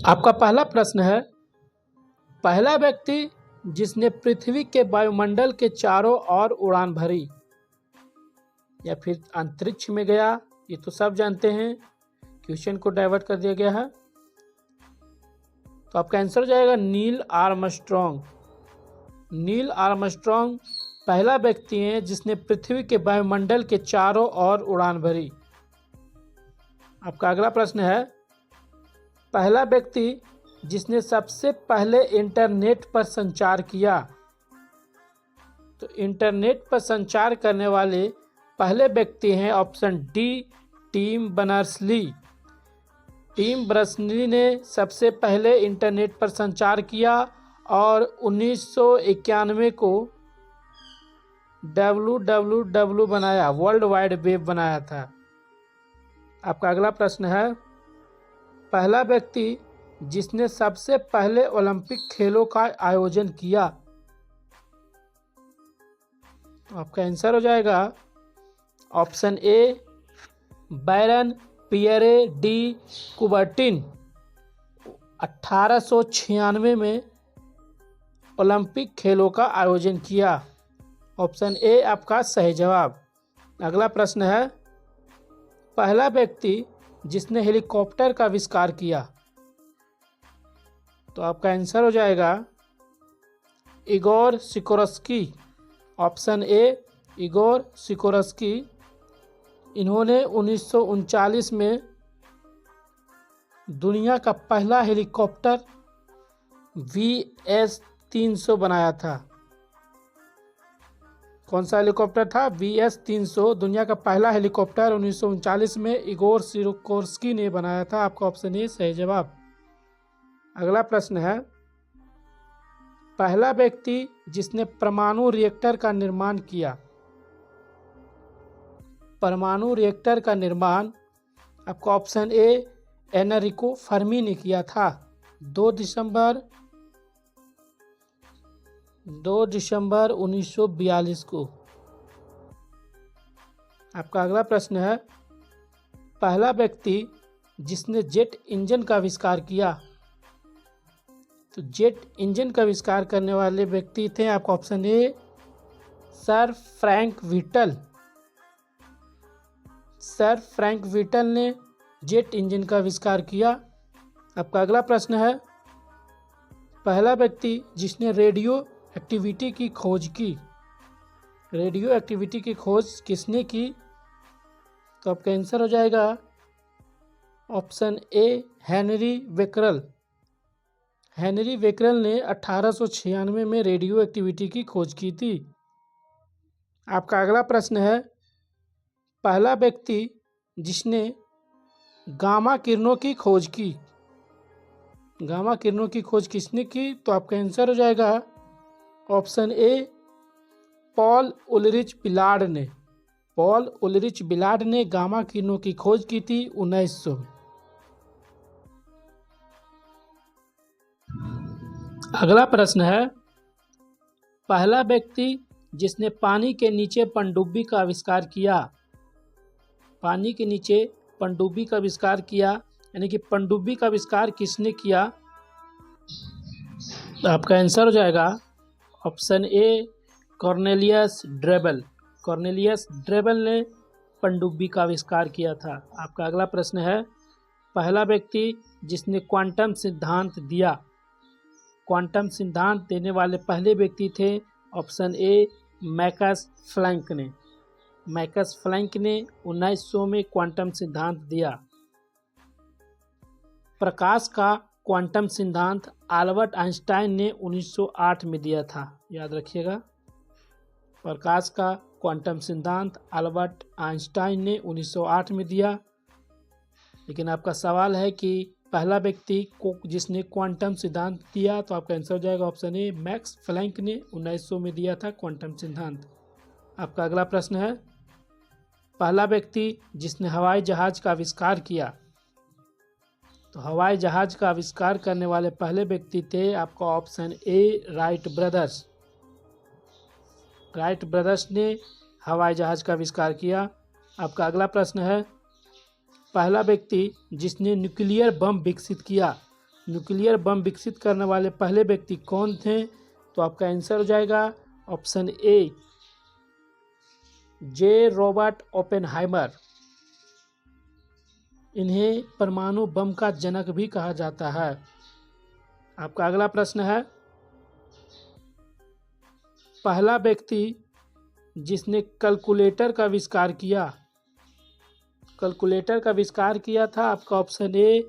आपका पहला प्रश्न है, पहला व्यक्ति जिसने पृथ्वी के वायुमंडल के चारों ओर उड़ान भरी या फिर अंतरिक्ष में गया, ये तो सब जानते हैं। क्वेश्चन को डाइवर्ट कर दिया गया है, तो आपका आंसर हो जाएगा नील आर्मस्ट्रॉन्ग। नील आर्मस्ट्रॉन्ग पहला व्यक्ति है जिसने पृथ्वी के वायुमंडल के चारों ओर उड़ान भरी। आपका अगला प्रश्न है, पहला व्यक्ति जिसने सबसे पहले इंटरनेट पर संचार किया। तो इंटरनेट पर संचार करने वाले पहले व्यक्ति हैं option D, Tim Berners Lee. Tim Berners Lee ने सबसे पहले इंटरनेट पर संचार किया और 1991 को www बनाया, वर्ल्ड वाइड वेब बनाया था। आपका अगला प्रश्न है, पहला व्यक्ति जिसने सबसे पहले ओलंपिक खेलों का आयोजन किया। तो आपका आंसर हो जाएगा option A, Baron Pierre de Coubertin. 1896 में ओलंपिक खेलों का आयोजन किया। ऑप्शन ए आपका सही जवाब। अगला प्रश्न है, पहला व्यक्ति जिसने हेलीकॉप्टर का आविष्कार किया। तो आपका आंसर हो जाएगा Igor Sikorsky. Option A Igor Sikorsky. इन्होंने 1939 में दुनिया का पहला हेलीकॉप्टर VS-300 बनाया था। कौन सा हेलीकॉप्टर था? VS-300 दुनिया का पहला हेलीकॉप्टर 1939 में इगोर सिकोर्स्की ने बनाया था। आपका ऑप्शन ए सही जवाब। अगला प्रश्न है, पहला व्यक्ति जिसने परमाणु रिएक्टर का निर्माण किया। परमाणु रिएक्टर का निर्माण आपका ऑप्शन ए एनरिको फर्मी ने किया था 2 दिसंबर 1942 को। आपका अगला प्रश्न है, पहला व्यक्ति जिसने जेट इंजन का आविष्कार किया। तो जेट इंजन का आविष्कार करने वाले व्यक्ति थे आपका option A sir Frank Whittle. Sir Frank Whittle ने जेट इंजन का आविष्कार किया। आपका अगला प्रश्न है, पहला व्यक्ति जिसने रेडियो एक्टिविटी की खोज की। रेडियो एक्टिविटी की खोज किसने की? तो आपका आंसर हो जाएगा option A Henry Becquerel. Henry Becquerel ने 1896 में रेडियो एक्टिविटी की खोज की थी। आपका अगला प्रश्न है, पहला व्यक्ति जिसने गामा किरणों की खोज की। गामा किरणों की खोज किसने की? तो आपका आंसर हो जाएगा ऑप्शन ए पॉल उलरिच बिलार्ड ने। पॉल उलरिच बिलार्ड ने गामा किरणों की खोज की थी 1900 में। अगला प्रश्न है, पहला व्यक्ति जिसने पानी के नीचे पनडुब्बी का आविष्कार किया। पानी के नीचे पनडुब्बी का आविष्कार किया, यानी कि पनडुब्बी का आविष्कार किसने किया? तो आपका आंसर हो जाएगा ऑप्शन ए कॉर्नेलियस ड्रेबल। कॉर्नेलियस ड्रेबल ने पनडुब्बी का आविष्कार किया था। आपका अगला प्रश्न है, पहला व्यक्ति जिसने क्वांटम सिद्धांत दिया। क्वांटम सिद्धांत देने वाले पहले व्यक्ति थे ऑप्शन ए मैकस प्लैंक ने। मैकस प्लैंक ने 1900 में क्वांटम सिद्धांत दिया। प्रकाश का क्वांटम सिद्धांत अल्बर्ट आइंस्टाइन ने 1908 में दिया था, याद रखिएगा। प्रकाश का क्वांटम सिद्धांत अल्बर्ट आइंस्टाइन ने 1908 में दिया। लेकिन आपका सवाल है कि पहला व्यक्ति को जिसने क्वांटम सिद्धांत दिया, तो आपका आंसर हो जाएगा ऑप्शन ए मैक्स प्लैंक ने 1900 में दिया था क्वांटम सिद्धांत। आपका अगला प्रश्न है, पहला व्यक्ति जिसने हवाई जहाज का आविष्कार किया। तो हवाई जहाज का आविष्कार करने वाले पहले व्यक्ति थे आपका option A Wright brothers. Wright brothers ने हवाई जहाज का आविष्कार किया। आपका अगला प्रश्न है, पहला व्यक्ति जिसने न्यूक्लियर बम विकसित किया। न्यूक्लियर बम विकसित करने वाले पहले व्यक्ति कौन थे? तो आपका आंसर हो जाएगा ऑप्शन ए, जे रॉबर्ट ओपेनहाइमर। इन्हें परमाणु बम का जनक भी कहा जाता है। आपका अगला प्रश्न है, पहला व्यक्ति जिसने कैलकुलेटर का आविष्कार किया, कैलकुलेटर का आविष्कार किया था आपका ऑप्शन ए,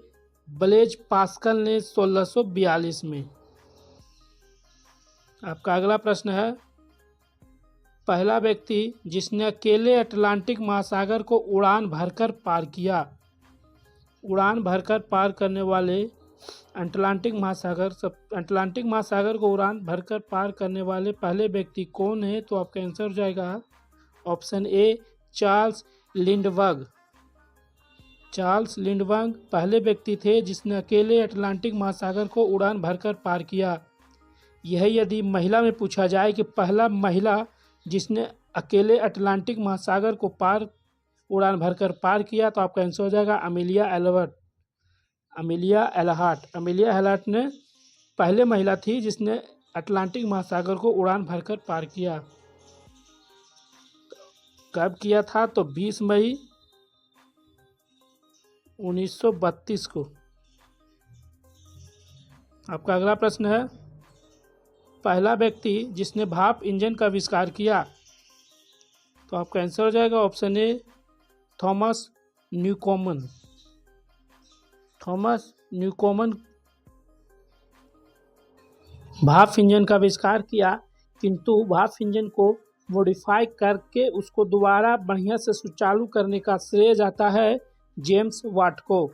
ब्लेज पास्कल ने 1642 में। आपका अगला प्रश्न है, पहला व्यक्ति जिसने अकेले अटलांटिक महासागर को उड़ान भरकर पार किया। उड़ान भरकर पार करने वाले अटलांटिक महासागर को उड़ान भरकर पार करने वाले पहले व्यक्ति कौन है? तो आपका आंसर हो जाएगा ऑप्शन ए, चार्ल्स लिंडबर्ग। चार्ल्स लिंडबर्ग पहले व्यक्ति थे जिसने अकेले अटलांटिक महासागर को उड़ान भरकर पार किया। यह यदि महिला में पूछा जाए कि पहला महिला जिसने अकेले अटलांटिक महासागर को उड़ान भरकर पार किया, तो आपका आंसर हो जाएगा अमेलिया एलबर्ट। अमेलिया एलहार्ट ने पहले महिला थी जिसने अटलांटिक महासागर को उड़ान भरकर पार किया। कब किया था? तो 20 मई 1932 को। आपका अगला प्रश्न है, पहला व्यक्ति जिसने भाप इंजन का आविष्कार किया। तो आपका आंसर हो जाएगा ऑप्शन ए, थॉमस न्यूकोमन। थॉमस न्यूकोमन भाप इंजन का आविष्कार किया, किंतु भाप इंजन को मॉडिफाई करके उसको दोबारा बढ़िया से सुचारू करने का श्रेय जाता है जेम्स वाट को।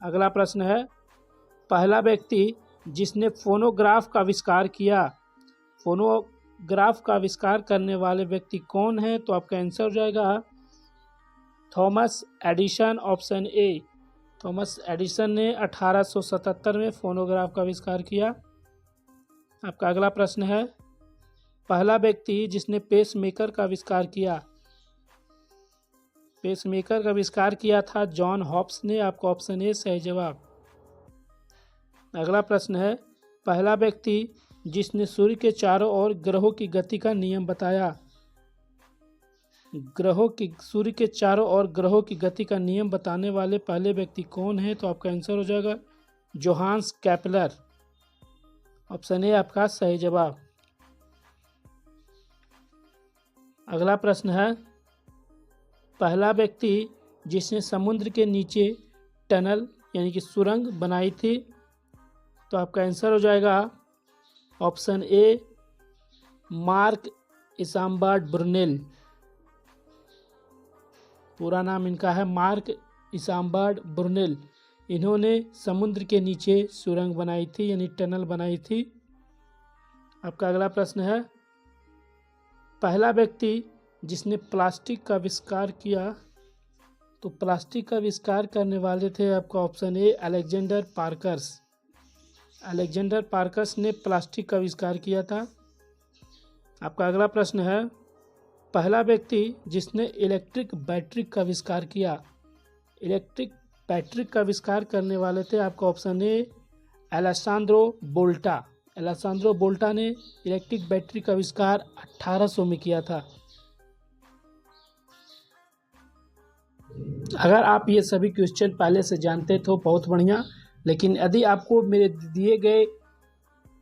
अगला प्रश्न है, पहला व्यक्ति जिसने फोनोग्राफ का आविष्कार किया। फोनोग्राफ का आविष्कार करने वाले व्यक्ति कौन है? तो आपका आंसर हो जाएगा Thomas Edison. Option A, Thomas Edison ने 1877 में फोनोग्राफ का आविष्कार किया। आपका अगला प्रश्न है, पहला व्यक्ति जिसने पेसमेकर का आविष्कार किया। पेसमेकर का आविष्कार किया था जॉन हॉब्स ने। आपका ऑप्शन ए सही जवाब। अगला प्रश्न है, पहला व्यक्ति जिसने सूर्य के चारों ओर ग्रहों की गति का नियम बताया। सूर्य के चारों ओर ग्रहों की गति का नियम बताने वाले पहले व्यक्ति कौन है? तो आपका आंसर हो जाएगा जोहान्स केपलर। ऑप्शन ए आपका सही जवाब। अगला प्रश्न है, पहला व्यक्ति जिसने समुद्र के नीचे टनल यानी कि सुरंग बनाई थी। तो आपका आंसर हो जाएगा ऑप्शन ए, मार्क इसाम्बार्ड ब्रुनेल। पूरा नाम इनका है मार्क इसाम्बार्ड ब्रुनेल। इन्होंने समुद्र के नीचे सुरंग बनाई थी यानी टनल बनाई थी। आपका अगला प्रश्न है, पहला व्यक्ति जिसने प्लास्टिक का आविष्कार किया। तो प्लास्टिक का आविष्कार करने वाले थे आपका option A, Alexander Parker's. Alexander Parker's ने प्लास्टिक का आविष्कार किया था। आपका अगला प्रश्न है, पहला व्यक्ति जिसने इलेक्ट्रिक बैटरी का आविष्कार किया। इलेक्ट्रिक बैटरी का आविष्कार करने वाले थे आपका ऑप्शन ए, एलेसांद्रो वोल्टा। एलेसांद्रो वोल्टा ने इलेक्ट्रिक बैटरी का आविष्कार 1800 में किया था। अगर आप ये सभी क्वेश्चन पहले से जानते तो बहुत बढ़िया, लेकिन यदि आपको मेरे दिए गए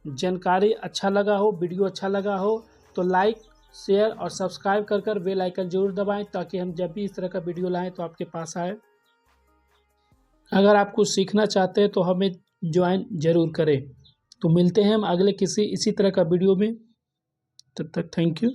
जानकारी अच्छा लगा हो, वीडियो अच्छा लगा हो, तो लाइक, शेयर और सब्सक्राइब कर बेल आइकन जरूर दबाएं, ताकि हम जब भी इस तरह का वीडियो लाएं तो आपके पास आए। अगर आप कुछ सीखना चाहते हैं तो हमें ज्वाइन जरूर करें। तो मिलते हैं हम अगले किसी इसी तरह का वीडियो में। तब तक थैंक यू।